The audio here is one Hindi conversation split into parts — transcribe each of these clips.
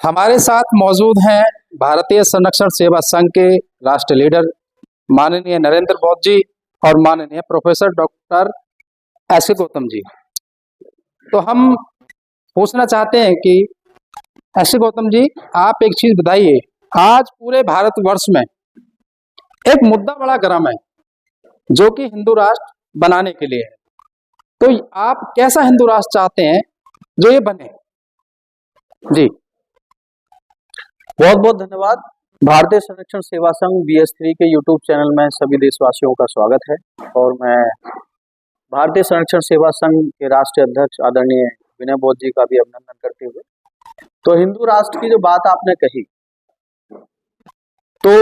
हमारे साथ मौजूद हैं भारतीय संरक्षण सेवा संघ के राष्ट्रीय लीडर माननीय नरेंद्र बौद्ध जी और माननीय प्रोफेसर डॉक्टर एस के गौतम जी। तो हम पूछना चाहते हैं कि एस के गौतम जी, आप एक चीज बताइए। आज पूरे भारतवर्ष में एक मुद्दा बड़ा गर्म है जो कि हिंदू राष्ट्र बनाने के लिए है। तो आप कैसा हिंदू राष्ट्र चाहते हैं जो ये बने? जी बहुत बहुत धन्यवाद। भारतीय संरक्षण सेवा संघ BS3 के YouTube चैनल में सभी देशवासियों का स्वागत है और मैं भारतीय संरक्षण सेवा संघ के राष्ट्रीय अध्यक्ष आदरणीय विनय बौद्ध जी का भी अभिनंदन करते हुए, तो हिंदू राष्ट्र की जो बात आपने कही, तो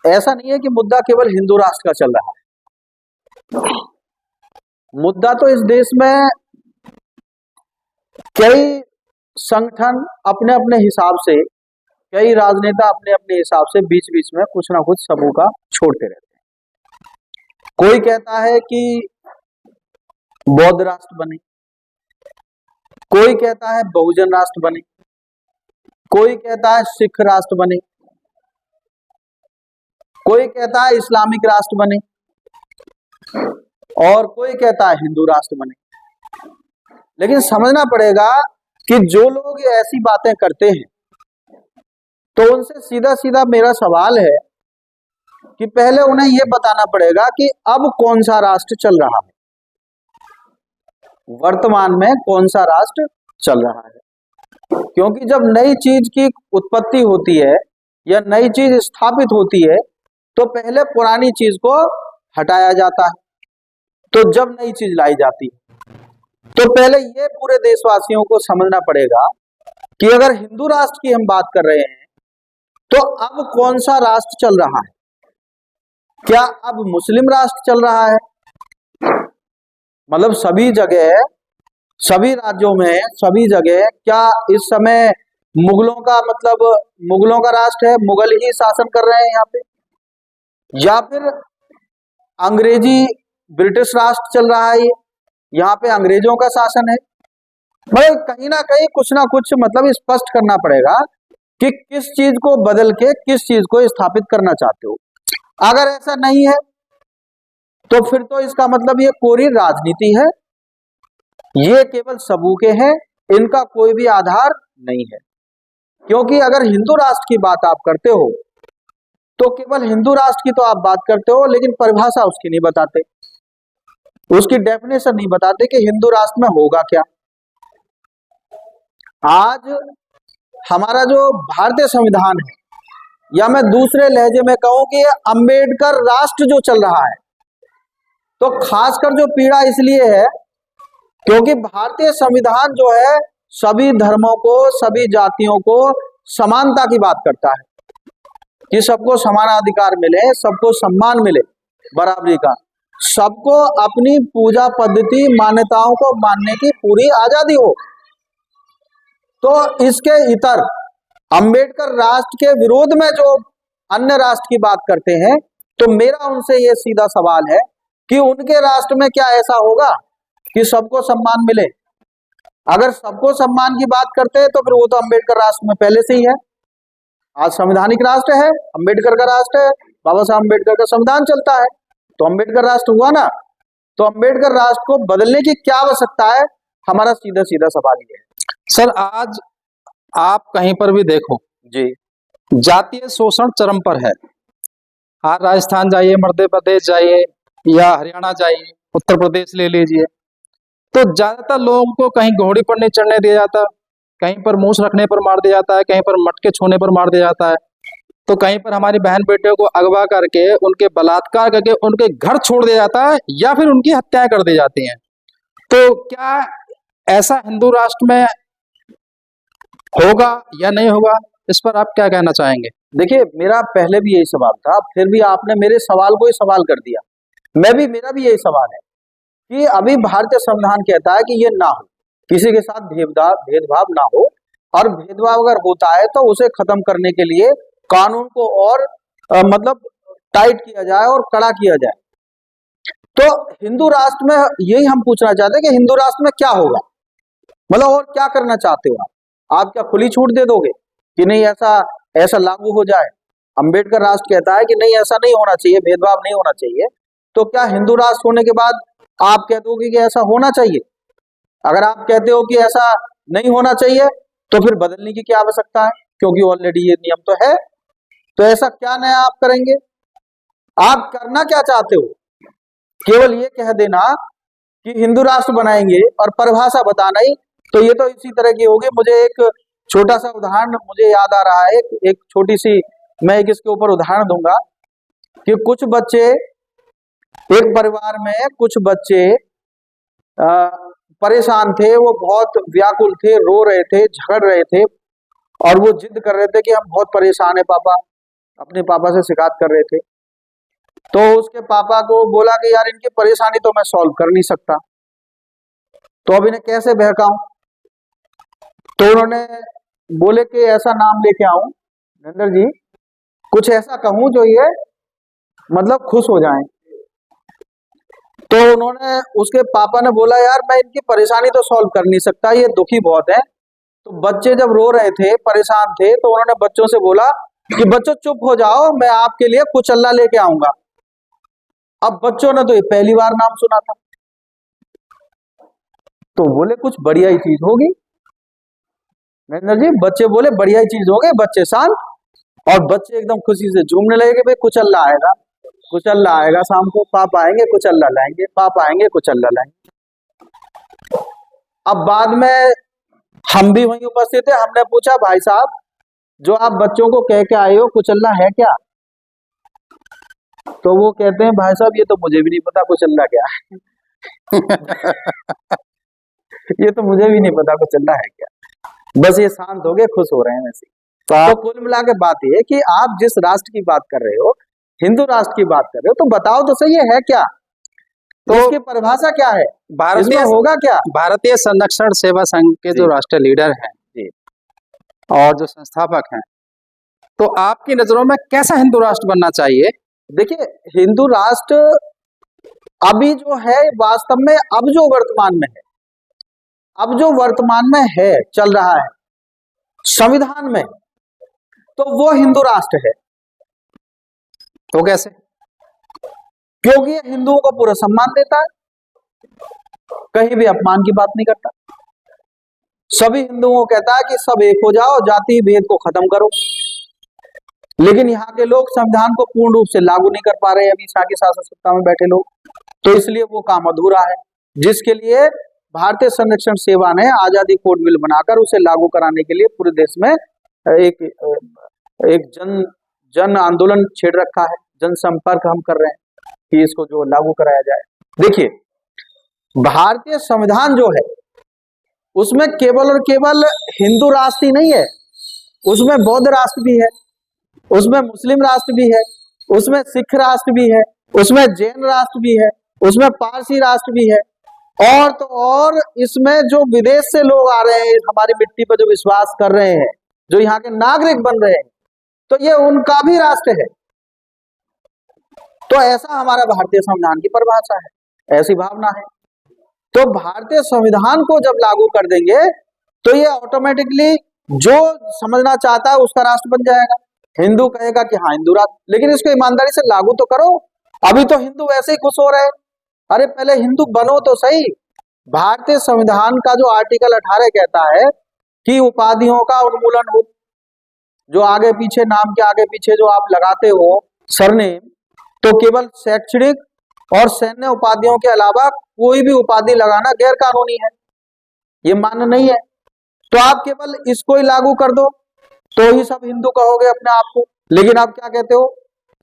ऐसा नहीं है कि मुद्दा केवल हिंदू राष्ट्र का चल रहा है। मुद्दा तो इस देश में कई संगठन अपने अपने हिसाब से, कई राजनेता अपने अपने हिसाब से बीच बीच में कुछ ना कुछ सबूत का छोड़ते रहते हैं। कोई कहता है कि बौद्ध राष्ट्र बने, कोई कहता है बहुजन राष्ट्र बने, कोई कहता है सिख राष्ट्र बने, कोई कहता है इस्लामिक राष्ट्र बने और कोई कहता है हिंदू राष्ट्र बने। लेकिन समझना पड़ेगा कि जो लोग ऐसी बातें करते हैं, तो उनसे सीधा सीधा मेरा सवाल है कि पहले उन्हें यह बताना पड़ेगा कि अब कौन सा राष्ट्र चल रहा है, वर्तमान में कौन सा राष्ट्र चल रहा है। क्योंकि जब नई चीज की उत्पत्ति होती है या नई चीज स्थापित होती है, तो पहले पुरानी चीज को हटाया जाता है। तो जब नई चीज लाई जाती है, तो पहले ये पूरे देशवासियों को समझना पड़ेगा कि अगर हिंदू राष्ट्र की हम बात कर रहे हैं, तो अब कौन सा राष्ट्र चल रहा है? क्या अब मुस्लिम राष्ट्र चल रहा है? मतलब सभी जगह, सभी राज्यों में, सभी जगह क्या इस समय मुगलों का, मतलब मुगलों का राष्ट्र है, मुगल ही शासन कर रहे हैं यहाँ पे, या फिर अंग्रेजी ब्रिटिश राष्ट्र चल रहा है, यहाँ पे अंग्रेजों का शासन है? मतलब कहीं ना कहीं कुछ ना कुछ मतलब स्पष्ट करना पड़ेगा कि किस चीज को बदल के किस चीज को स्थापित करना चाहते हो। अगर ऐसा नहीं है तो फिर तो इसका मतलब ये कोरी राजनीति है, ये केवल सबूके हैं, इनका कोई भी आधार नहीं है। क्योंकि अगर हिंदू राष्ट्र की बात आप करते हो, तो केवल हिंदू राष्ट्र की तो आप बात करते हो, लेकिन परिभाषा उसकी नहीं बताते, उसकी डेफिनेशन नहीं बताते कि हिंदू राष्ट्र में होगा क्या। आज हमारा जो भारतीय संविधान है, या मैं दूसरे लहजे में कहूं कि अंबेडकर राष्ट्र जो चल रहा है, तो खासकर जो पीड़ा इसलिए है क्योंकि भारतीय संविधान जो है सभी धर्मों को, सभी जातियों को समानता की बात करता है कि सबको समान अधिकार मिले, सबको सम्मान मिले, बराबरी का, सबको अपनी पूजा पद्धति मान्यताओं को मानने की पूरी आजादी हो। तो इसके इतर अंबेडकर राष्ट्र के विरोध में जो अन्य राष्ट्र की बात करते हैं, तो मेरा उनसे ये सीधा सवाल है कि उनके राष्ट्र में क्या ऐसा होगा कि सबको सम्मान मिले? अगर सबको सम्मान की बात करते हैं तो फिर वो तो अंबेडकर राष्ट्र में पहले से ही है। आज संवैधानिक राष्ट्र है, अंबेडकर का राष्ट्र है, बाबा साहब अंबेडकर का संविधान चलता है, तो अंबेडकर राष्ट्र हुआ ना। तो अंबेडकर राष्ट्र को बदलने की क्या आवश्यकता है? हमारा सीधा सीधा सवाल ये है। सर, आज आप कहीं पर भी देखो जी, जातीय शोषण चरम पर है। आज राजस्थान जाइए, मध्य प्रदेश जाइए या हरियाणा जाइए, उत्तर प्रदेश ले लीजिए, तो ज्यादातर लोगों को कहीं घोड़ी पर नहीं चढ़ने दिया जाता, कहीं पर मूछ रखने पर मार दिया जाता है, कहीं पर मटके छूने पर मार दिया जाता है, तो कहीं पर हमारी बहन बेटियों को अगवा करके, उनके बलात्कार करके उनके घर छोड़ दिया जाता है या फिर उनकी हत्याएं कर दी जाती हैं। तो क्या ऐसा हिंदू राष्ट्र में होगा या नहीं होगा? इस पर आप क्या कहना चाहेंगे? देखिए, मेरा पहले भी यही सवाल था, फिर भी आपने मेरे सवाल को ही सवाल कर दिया। मेरा भी यही सवाल है कि अभी भारतीय संविधान कहता है कि ये ना हो, किसी के साथ भेदभाव ना हो, और भेदभाव अगर होता है तो उसे खत्म करने के लिए कानून को और मतलब टाइट किया जाए और कड़ा किया जाए। तो हिंदू राष्ट्र में यही हम पूछना चाहते हैं कि हिंदू राष्ट्र में क्या होगा, मतलब और क्या करना चाहते हो आप क्या खुली छूट दे दोगे? कि नहीं ऐसा ऐसा लागू हो जाए। अंबेडकर राष्ट्र कहता है कि नहीं ऐसा नहीं होना चाहिए, भेदभाव नहीं होना चाहिए। तो क्या हिंदू राष्ट्र होने के बाद आप कह दोगे कि ऐसा होना चाहिए? अगर आप कहते हो कि ऐसा नहीं होना चाहिए तो फिर बदलने की क्या आवश्यकता है, क्योंकि ऑलरेडी ये नियम तो है। तो ऐसा क्या नया आप करेंगे? आप करना क्या चाहते हो? केवल ये कह देना कि हिंदू राष्ट्र बनाएंगे और परिभाषा बताना ही, तो ये तो इसी तरह की होगी। मुझे एक छोटा सा उदाहरण मुझे याद आ रहा है, एक छोटी सी मैं एक इसके ऊपर उदाहरण दूंगा कि कुछ बच्चे, एक परिवार में कुछ बच्चे परेशान थे, वो बहुत व्याकुल थे, रो रहे थे, झगड़ रहे थे और वो जिद कर रहे थे कि हम बहुत परेशान है पापा, अपने पापा से शिकायत कर रहे थे। तो उसके पापा को बोला कि यार इनकी परेशानी तो मैं सॉल्व कर नहीं सकता, तो अब इन्हें कैसे बहकाऊं? तो उन्होंने बोले कि ऐसा नाम लेके आऊं नरेंद्र जी, कुछ ऐसा कहूं जो ये मतलब खुश हो जाएं। तो उन्होंने, उसके पापा ने बोला यार मैं इनकी परेशानी तो सॉल्व कर नहीं सकता, ये दुखी बहुत है। तो बच्चे जब रो रहे थे, परेशान थे, तो उन्होंने बच्चों से बोला कि बच्चों चुप हो जाओ, मैं आपके लिए कुचल्ला लेके आऊंगा। अब बच्चों ने तो ये पहली बार नाम सुना था, तो बोले कुछ बढ़िया ही चीज होगी। नरेंद्र जी, बच्चे बोले बढ़िया ही चीज होगी, बच्चे शांत, और बच्चे एकदम खुशी से झूमने लगे कि भाई कुचल्ला आएगा, कुचल्ला आएगा शाम को, पापा आएंगे कुचल्ला लाएंगे, पापा आएंगे कुचल्ला लाएंगे। अब बाद में हम भी वहीं उपस्थित थे, हमने पूछा भाई साहब जो आप बच्चों को कह के आए हो कुचल्ला है क्या? तो वो कहते हैं भाई साहब ये तो मुझे भी नहीं पता कुचल्ला क्या है। ये तो मुझे भी नहीं पता कुचल्ला है क्या। बस ये शांत हो गए, खुश हो रहे हैं वैसे। तो कुल मिला के बात ये है कि आप जिस राष्ट्र की बात कर रहे हो, हिंदू राष्ट्र की बात कर रहे हो, तो बताओ तो सही है क्या? तो इसकी परिभाषा क्या है? भारतीय होगा क्या? भारतीय संरक्षण सेवा संघ के जो राष्ट्रीय लीडर हैं जी, और जो संस्थापक हैं, तो आपकी नजरों में कैसा हिंदू राष्ट्र बनना चाहिए? देखिए हिंदू राष्ट्र अभी जो है वास्तव में, अब जो वर्तमान में है, अब जो वर्तमान में है, चल रहा है संविधान में, तो वो हिंदू राष्ट्र है। तो कैसे? क्योंकि ये हिंदुओं को पूरा सम्मान देता है, कहीं भी अपमान की बात नहीं करता, सभी हिंदुओं को कहता है कि सब एक हो जाओ, जाति भेद को खत्म करो। लेकिन यहाँ के लोग संविधान को पूर्ण रूप से लागू नहीं कर पा रहे हैं, अभी की शासन सत्ता में बैठे लोग, तो इसलिए वो काम अधूरा है, जिसके लिए भारतीय संरक्षण सेवा ने आजादी कोड बिल बनाकर उसे लागू कराने के लिए पूरे देश में एक जन आंदोलन छेड़ रखा है, जनसंपर्क हम कर रहे हैं कि इसको जो लागू कराया जाए। देखिए भारतीय संविधान जो है उसमें केवल और केवल हिंदू राष्ट्र ही नहीं है, उसमें बौद्ध राष्ट्र भी है, उसमें मुस्लिम राष्ट्र भी है, उसमें सिख राष्ट्र भी है, उसमें जैन राष्ट्र भी है, उसमें पारसी राष्ट्र भी है, और तो और इसमें जो विदेश से लोग आ रहे हैं, हमारी मिट्टी पर जो विश्वास कर रहे हैं, जो यहाँ के नागरिक बन रहे हैं, तो ये उनका भी राष्ट्र है। तो ऐसा हमारा भारतीय संविधान की परिभाषा है, ऐसी भावना है। तो भारतीय संविधान को जब लागू कर देंगे तो ये ऑटोमेटिकली जो समझना चाहता है उसका राष्ट्र बन जाएगा। हिंदू कहेगा कि हाँ हिंदू राष्ट्र, लेकिन इसको ईमानदारी से लागू तो करो। अभी तो हिंदू वैसे ही खुश हो रहे हैं, अरे पहले हिंदू बनो तो सही। भारतीय संविधान का जो आर्टिकल 18 कहता है कि उपाधियों का उन्मूलन हो, जो आगे पीछे नाम के आगे पीछे जो आप लगाते हो सरनेम, तो केवल शैक्षणिक और सैन्य उपाधियों के अलावा कोई भी उपाधि लगाना गैर कानूनी है, ये मान्य नहीं है। तो आप केवल इसको ही लागू कर दो तो ही सब हिंदू कहोगे अपने आप को। लेकिन आप क्या कहते हो?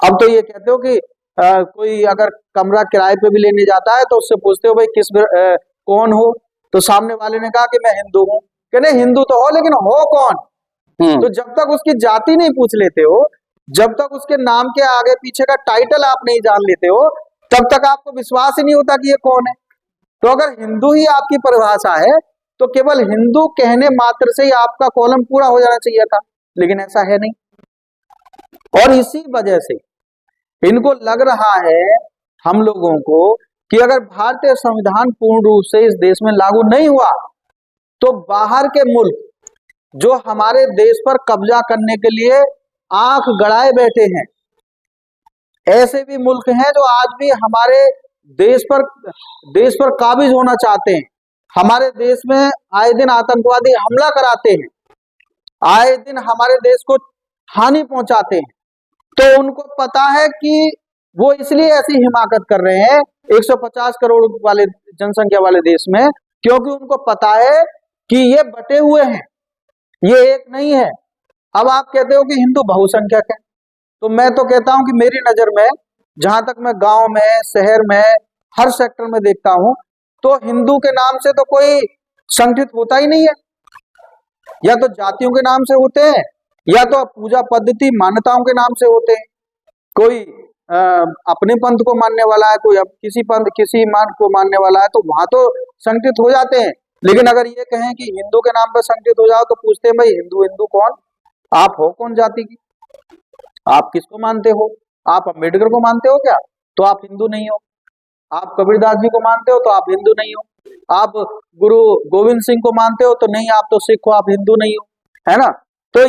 अब तो ये कहते हो कि कोई अगर कमरा किराए पे भी लेने जाता है तो उससे पूछते हो भाई कौन हो, तो सामने वाले ने कहा कि मैं हिंदू हूँ, कहने हिंदू तो हो लेकिन हो कौन? तो जब तक उसकी जाति नहीं पूछ लेते हो, जब तक उसके नाम के आगे पीछे का टाइटल आप नहीं जान लेते हो, तब तक आपको विश्वास ही नहीं होता कि ये कौन है। तो अगर हिंदू ही आपकी परिभाषा है तो केवल हिंदू कहने मात्र से ही आपका कॉलम पूरा हो जाना चाहिए था, लेकिन ऐसा है नहीं। और इसी वजह से इनको लग रहा है हम लोगों को कि अगर भारतीय संविधान पूर्ण रूप से इस देश में लागू नहीं हुआ तो बाहर के मुल्क जो हमारे देश पर कब्जा करने के लिए आंख गड़ाए बैठे हैं। ऐसे भी मुल्क हैं जो आज भी हमारे देश पर काबिज होना चाहते हैं। हमारे देश में आए दिन आतंकवादी हमला कराते हैं, आए दिन हमारे देश को हानि पहुंचाते हैं। तो उनको पता है कि वो इसलिए ऐसी हिमाकत कर रहे हैं 150 करोड़ वाले जनसंख्या वाले देश में, क्योंकि उनको पता है कि ये बटे हुए हैं, ये एक नहीं है। अब आप कहते हो कि हिंदू बहुसंख्यक है, तो मैं तो कहता हूं कि मेरी नजर में, जहां तक मैं गांव में, शहर में, हर सेक्टर में देखता हूं, तो हिंदू के नाम से तो कोई संगठित होता ही नहीं है। या तो जातियों के नाम से होते हैं, या तो पूजा पद्धति मान्यताओं के नाम से होते हैं। कोई अपने पंथ को मानने वाला है, कोई किसी पंथ किसी मान को मानने वाला है, तो वहां तो संगठित हो जाते हैं। लेकिन अगर ये कहें कि हिंदू के नाम पर संगठित हो जाओ, तो पूछते हैं भाई हिंदू हिंदू कौन, आप हो कौन जाति की, आप किसको मानते हो? आप अम्बेडकर को मानते हो क्या? तो आप हिंदू नहीं हो। आप कबीरदास जी को मानते हो तो आप हिंदू नहीं हो। आप गुरु गोविंद सिंह को मानते हो तो नहीं, आप तो सिख हो, आप हिंदू नहीं हो, है ना। तो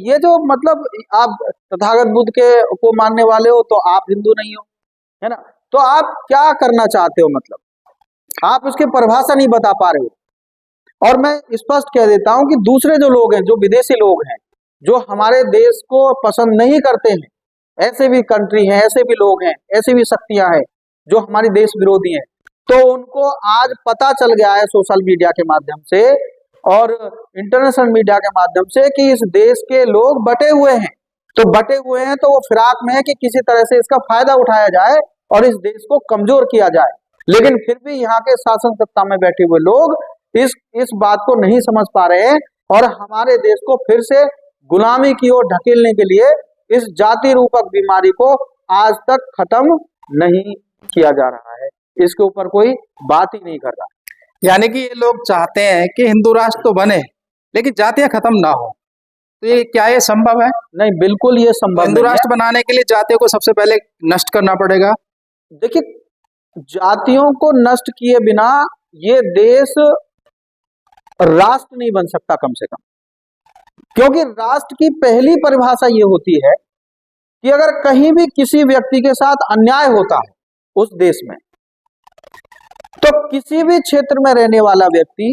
ये जो मतलब आप तथागत बुद्ध के को मानने वाले हो तो आप हिंदू नहीं हो, है ना। तो आप क्या करना चाहते हो, मतलब आप उसकी परिभाषा नहीं बता पा रहे हो। और मैं स्पष्ट कह देता हूं कि दूसरे जो लोग हैं, जो विदेशी लोग हैं, जो हमारे देश को पसंद नहीं करते हैं, ऐसे भी कंट्री हैं, ऐसे भी लोग हैं, ऐसी भी शक्तियां हैं जो हमारी देश विरोधी हैं, तो उनको आज पता चल गया है सोशल मीडिया के माध्यम से और इंटरनेशनल मीडिया के माध्यम से कि इस देश के लोग बटे हुए हैं। तो बटे हुए हैं तो वो फिराक में है कि किसी तरह से इसका फायदा उठाया जाए और इस देश को कमजोर किया जाए। लेकिन फिर भी यहाँ के शासन सत्ता में बैठे हुए लोग इस बात को नहीं समझ पा रहे हैं और हमारे देश को फिर से गुलामी की ओर ढकेलने के लिए इस जाति रूपक बीमारी को आज तक खत्म नहीं किया जा रहा है। इसके ऊपर कोई बात ही नहीं कर रहा। यानी कि ये लोग चाहते हैं कि हिंदू राष्ट्र तो बने लेकिन जातियां खत्म ना हो, तो ये क्या ये संभव है? नहीं, बिल्कुल ये संभव हिंदू राष्ट्र बनाने के लिए जातियों को सबसे पहले नष्ट करना पड़ेगा। देखिए, जातियों को नष्ट किए बिना ये देश राष्ट्र नहीं बन सकता, कम से कम। क्योंकि राष्ट्र की पहली परिभाषा ये होती है कि अगर कहीं भी किसी व्यक्ति के साथ अन्याय होता है उस देश में, तो किसी भी क्षेत्र में रहने वाला व्यक्ति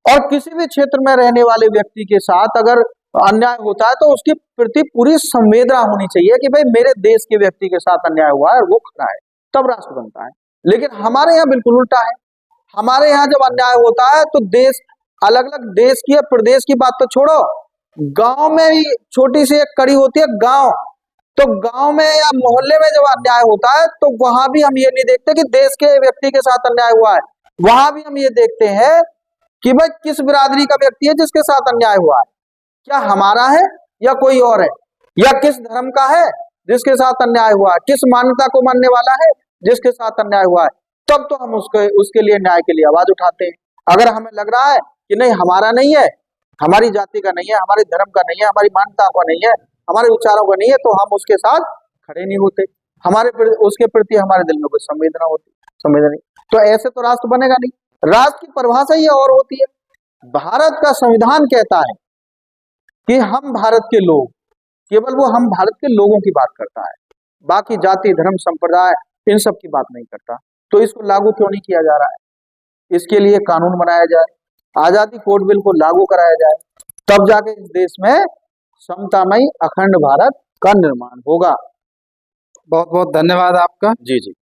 और किसी भी क्षेत्र में रहने वाले व्यक्ति के साथ अगर अन्याय होता है तो उसके प्रति पूरी संवेदना होनी चाहिए कि भाई मेरे देश के व्यक्ति के साथ अन्याय हुआ है, वो खड़ा है, तब राष्ट्र बनता है। लेकिन हमारे यहाँ बिल्कुल उल्टा है। हमारे यहाँ जब अन्याय होता है तो देश, अलग अलग देश की या प्रदेश की बात तो छोड़ो, गांव में ही छोटी सी एक कड़ी होती है गांव, तो गांव में या मोहल्ले में जब अन्याय होता है तो वहां भी हम ये नहीं देखते कि देश के व्यक्ति के साथ अन्याय हुआ है, वहां भी हम ये देखते हैं कि भाई किस बिरादरी का व्यक्ति है जिसके साथ अन्याय हुआ है, क्या हमारा है या कोई और है, या किस धर्म का है जिसके साथ अन्याय हुआ है, किस मान्यता को मानने वाला है जिसके साथ अन्याय हुआ है, तब तो हम उसके लिए न्याय के लिए आवाज उठाते हैं। अगर हमें लग रहा है कि नहीं हमारा नहीं है, हमारी जाति का नहीं है, हमारे धर्म का नहीं है, हमारी मान्यता का नहीं है, हमारे विचारों का नहीं है, तो हम उसके साथ खड़े नहीं होते, उसके प्रति हमारे दिल में कोई संवेदना नहीं, तो ऐसे तो राष्ट्र बनेगा नहीं। राष्ट्र की परिभाषा ही और होती है। भारत का संविधान कहता है कि हम भारत के लोग, केवल वो हम भारत के लोगों की बात करता है, बाकी जाति धर्म संप्रदाय इन सब की बात नहीं करता। तो इसको लागू क्यों नहीं किया जा रहा है? इसके लिए कानून बनाया जाए, आजादी कोड बिल को लागू कराया जाए, तब जाके इस देश में समतामयी अखंड भारत का निर्माण होगा। बहुत बहुत धन्यवाद आपका। जी जी।